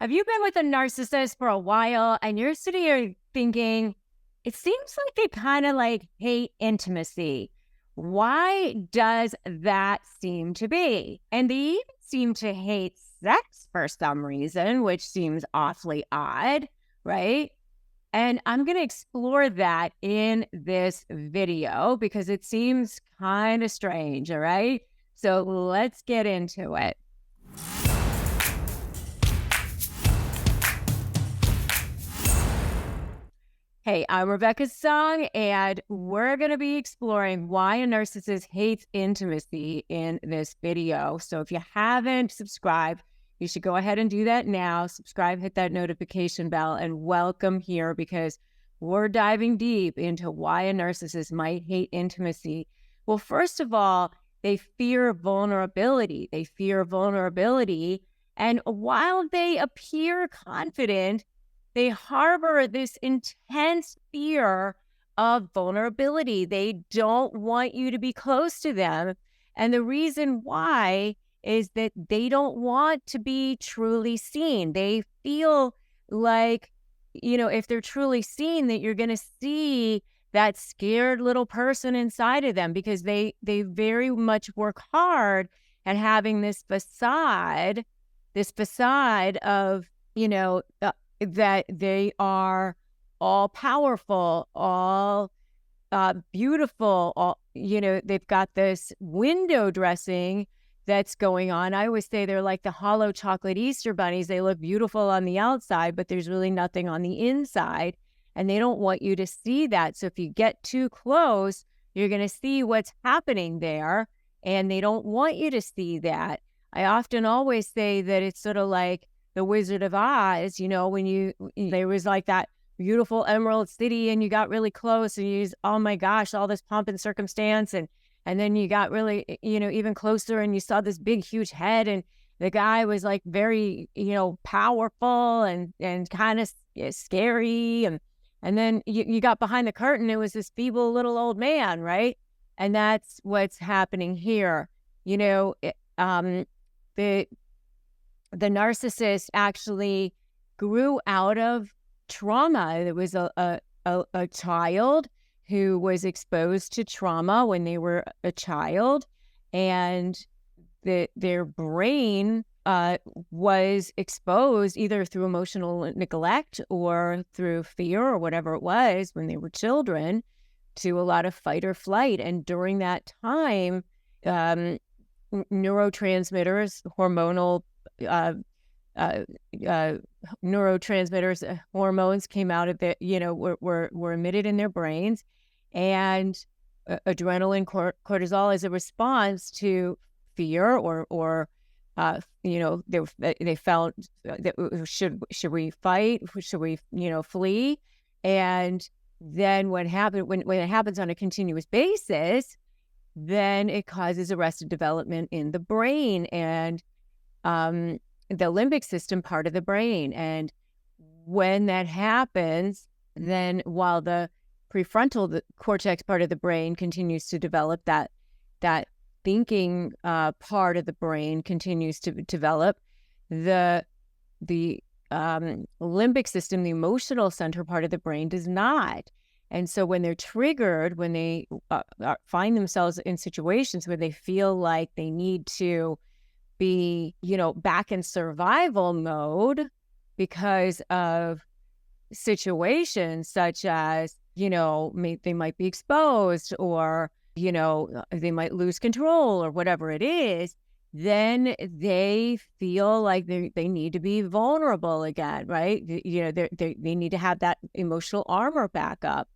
Have you been with a narcissist for a while and you're sitting here thinking, it seems like they kind of like hate intimacy. Why does that seem to be? And they even seem to hate sex for some reason, which seems awfully odd, right? And I'm going to explore that in this video because it seems kind of strange, all right? So let's get into it. Hey, I'm Rebecca Zung, and we're going to be exploring why a narcissist hates intimacy in this video. So if you haven't subscribed, you should go ahead and do that now. Subscribe, hit that notification bell, and welcome here because we're diving deep into why a narcissist might hate intimacy. Well, first of all, they fear vulnerability. And while they appear confident, they harbor this intense fear of vulnerability. They don't want you to be close to them. And the reason why is that they don't want to be truly seen. They feel like, if they're truly seen, that you're going to see that scared little person inside of them because they very much work hard at having this facade of, that they are all powerful, all beautiful, they've got this window dressing that's going on. I always say they're like the hollow chocolate Easter bunnies. They look beautiful on the outside, but there's really nothing on the inside. And they don't want you to see that. So if you get too close, you're going to see what's happening there. And they don't want you to see that. I often always say that it's sort of like the Wizard of Oz, when there was like that beautiful Emerald City and you got really close and you oh my gosh, all this pomp and circumstance. And then you got really, even closer and you saw this big, huge head and the guy was like very, powerful and kind of scary. And then you got behind the curtain, it was this feeble little old man, right? And that's what's happening here. The narcissist actually grew out of trauma. There was a child who was exposed to trauma when they were a child, and their brain was exposed either through emotional neglect or through fear or whatever it was when they were children to a lot of fight or flight. And during that time, neurotransmitters, hormones came out of it, were emitted in their brains, and adrenaline, cortisol as a response to fear or they felt that should we fight? Should we, flee? And then what happened when it happens on a continuous basis, then it causes arrested development in the brain and the limbic system part of the brain. And when that happens, then while the prefrontal cortex part of the brain continues to develop, that thinking part of the brain continues to develop, the limbic system, the emotional center part of the brain, does not. And so when they're triggered, when they find themselves in situations where they feel like they need to be, back in survival mode because of situations such as, they might be exposed or, they might lose control or whatever it is, then they feel like they need to be vulnerable again, right? They need to have that emotional armor back up.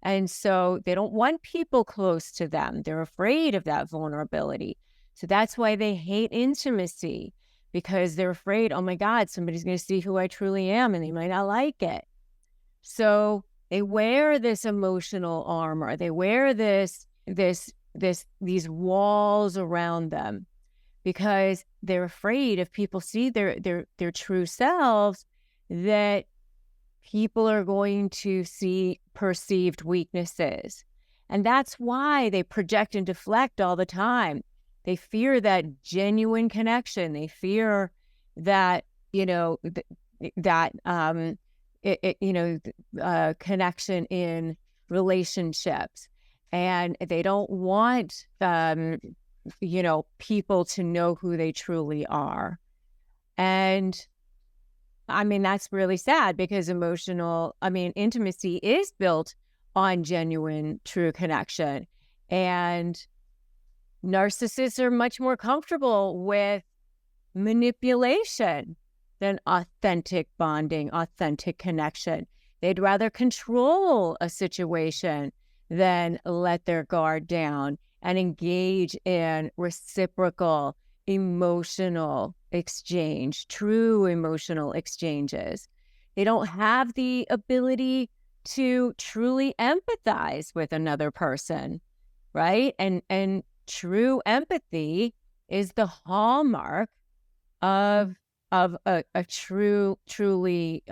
And so they don't want people close to them. They're afraid of that vulnerability. So that's why they hate intimacy, because they're afraid, oh my God, somebody's going to see who I truly am and they might not like it. So they wear this emotional armor. They wear these walls around them because they're afraid if people see their true selves, that people are going to see perceived weaknesses. And that's why they project and deflect all the time. They fear that genuine connection. They fear that, that connection in relationships, and they don't want people to know who they truly are. And I mean, that's really sad because intimacy is built on genuine, true connection. And narcissists are much more comfortable with manipulation than authentic bonding, authentic connection. They'd rather control a situation than let their guard down and engage in reciprocal emotional exchange, true emotional exchanges. They don't have the ability to truly empathize with another person, right? And true empathy is the hallmark of a truly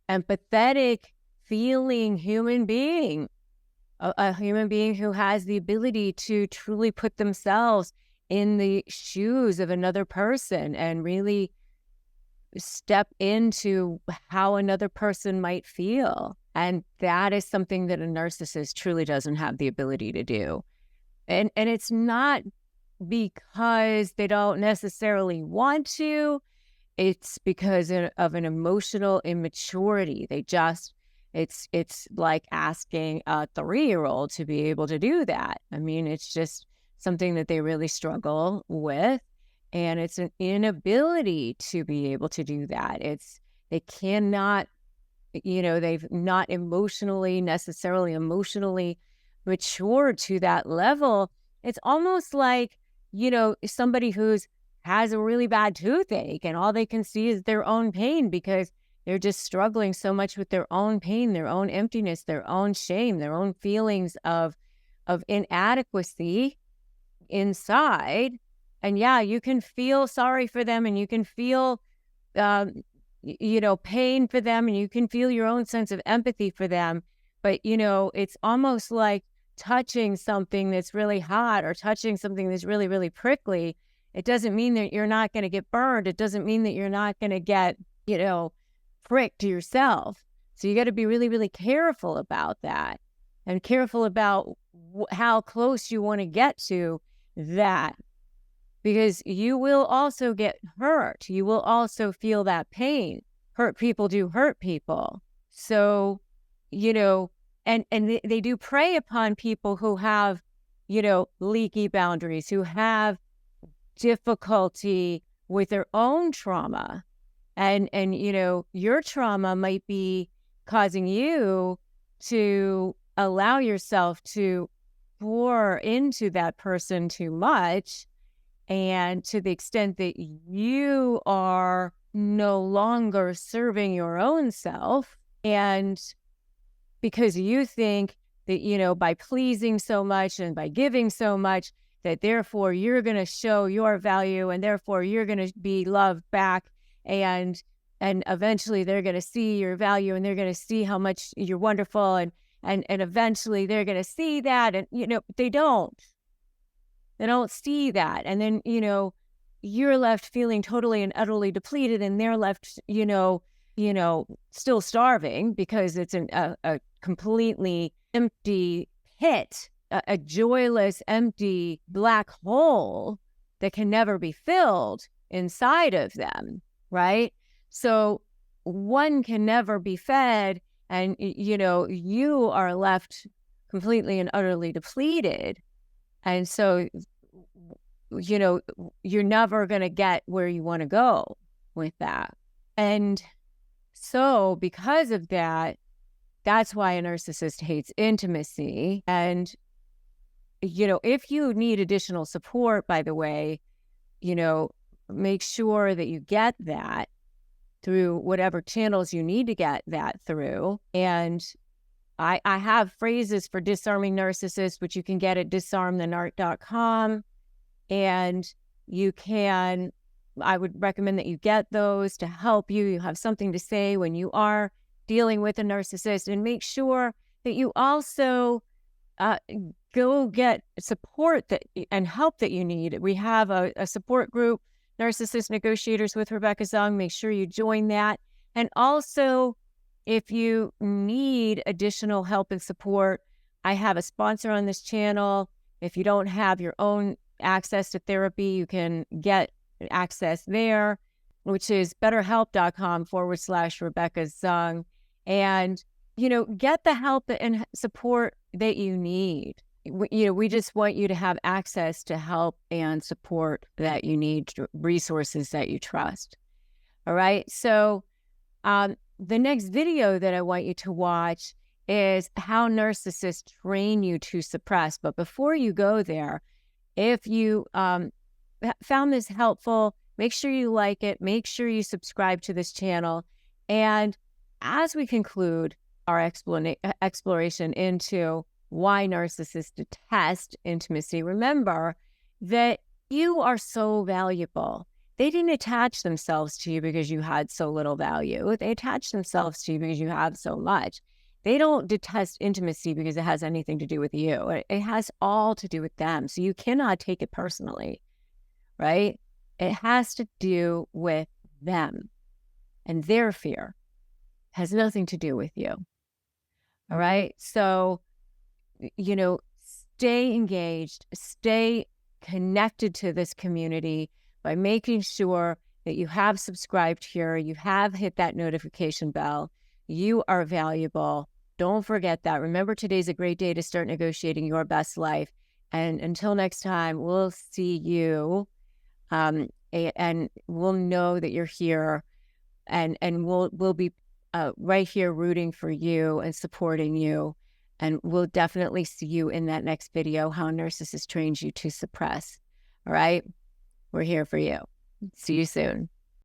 empathetic, feeling human being, a human being who has the ability to truly put themselves in the shoes of another person and really step into how another person might feel. And that is something that a narcissist truly doesn't have the ability to do. And it's not because they don't necessarily want to. It's because of an emotional immaturity. It's like asking a 3-year-old to be able to do that. I mean, it's just something that they really struggle with. And it's an inability to be able to do that. They cannot, they've not necessarily emotionally matured to that level. It's almost like, somebody who's has a really bad toothache and all they can see is their own pain because they're just struggling so much with their own pain, their own emptiness, their own shame, their own feelings of inadequacy inside. And yeah, you can feel sorry for them and you can feel, pain for them and you can feel your own sense of empathy for them. But, it's almost like touching something that's really hot or touching something that's really, really prickly. It doesn't mean that you're not going to get burned. It doesn't mean that you're not going to get, pricked yourself. So you got to be really, really careful about that and careful about how close you want to get to that, because you will also get hurt. You will also feel that pain. Hurt people do hurt people. So, and they do prey upon people who have, leaky boundaries, who have difficulty with their own trauma. And your trauma might be causing you to allow yourself to pour into that person too much, and to the extent that you are no longer serving your own self, and because you think that, by pleasing so much and by giving so much, that therefore you're going to show your value and therefore you're going to be loved back, and eventually they're going to see your value and they're going to see how much you're wonderful, and eventually they're going to see that, and they don't see that, and then you're left feeling totally and utterly depleted, and they're left still starving because it's a completely empty pit, a joyless, empty black hole that can never be filled inside of them, right? So one can never be fed, and you are left completely and utterly depleted, and so you're never going to get where you want to go with that. And so because of that, that's why a narcissist hates intimacy. And if you need additional support, by the way, make sure that you get that through whatever channels you need to get that through. And I have phrases for disarming narcissists, which you can get at disarmthenarc.com. And I would recommend that you get those to help you. You have something to say when you are dealing with a narcissist, and make sure that you also go get support and help that you need. We have a support group Narcissist Negotiators with Rebecca Zung. Make sure you join that. And also, if you need additional help and support, I have a sponsor on this channel. If you don't have your own access to therapy, you can get access there, which is betterhelp.com/Rebecca Zung. And, get the help and support that you need. We just want you to have access to help and support that you need, resources that you trust. All right. So the next video that I want you to watch is how narcissists train you to suppress. But before you go there, if you found this helpful, make sure you like it. Make sure you subscribe to this channel. And as we conclude our exploration into why narcissists detest intimacy, remember that you are so valuable. They didn't attach themselves to you because you had so little value. They attached themselves to you because you have so much. They don't detest intimacy because it has anything to do with you. It has all to do with them. So you cannot take it personally, right? It has to do with them, and their fear has nothing to do with you. All right. So, stay engaged, stay connected to this community by making sure that you have subscribed here, you have hit that notification bell. You are valuable. Don't forget that. Remember, today's a great day to start negotiating your best life. And until next time, we'll see you, and we'll know that you're here, and we'll be right here rooting for you and supporting you. And we'll definitely see you in that next video, how narcissist trains you to suppress. All right? We're here for you. See you soon.